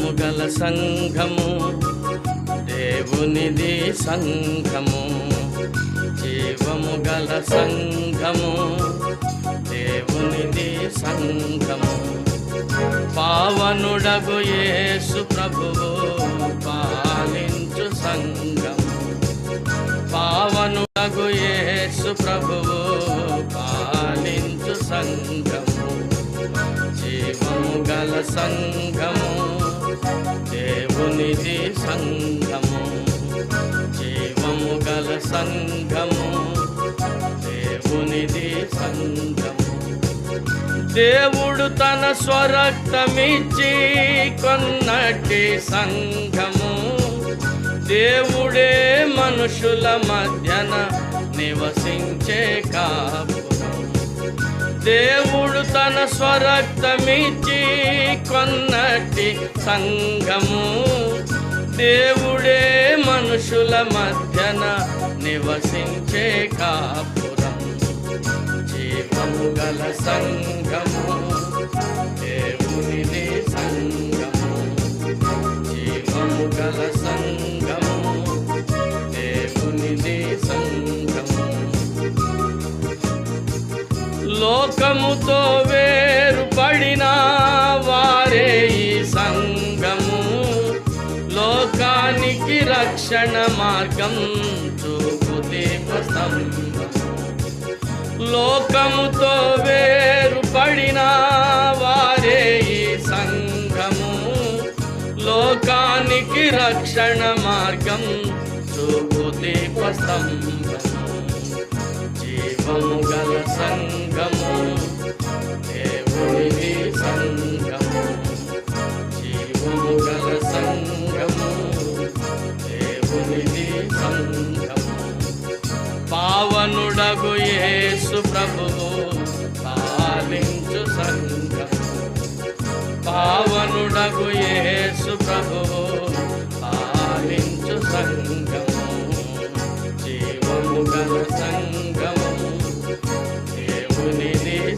జీవము గల సంఘము దేవునిది సంఘము. జీవము గల సంఘము దేవునిది సంఘము. పావనుడగు యేసు ప్రభువు పాలించు సంఘము. పావనుడగు యేసు ప్రభువు పాలించు సంఘము. జీవము గల సంఘము దేవునిది సంఘము. జీవము గల సంఘము దేవునిది సంఘము. దేవుడు తన స్వరక్తమిచ్చి కొన్నటి సంఘము. దేవుడే మనుషుల మధ్యన నివసించే కాపురం. దేవుడు తన స్వరక్తమిచ్చి కొన్నటి సంఘము. దేవుడే మనుషుల మధ్యన నివసించే కాపురం. జీవము గల సంఘము దేవునిది సంఘము. జీవము గల సంఘము దేవునిది సంఘము. లోకముతో వేరుపడిన వారే ఈ సంఘము. లోకానికి రక్షణ మార్గం చూపు దీపస్తంభము. లోకముతో వేరుపడిన వారే ఈ సంఘము. లోకానికి రక్షణ మార్గం చూపు దీపస్తంభము. జీవము గల సంఘము దేవునిది సంఘము. జీవము గల సంఘము దేవునిది సంఘము. పావనుడగు యేసు ప్రభువు పాలించు సంఘము. పావనుడగు యేసు ప్రభువు పాలించు సంఘము. జీవము గల సంఘము దేవునిది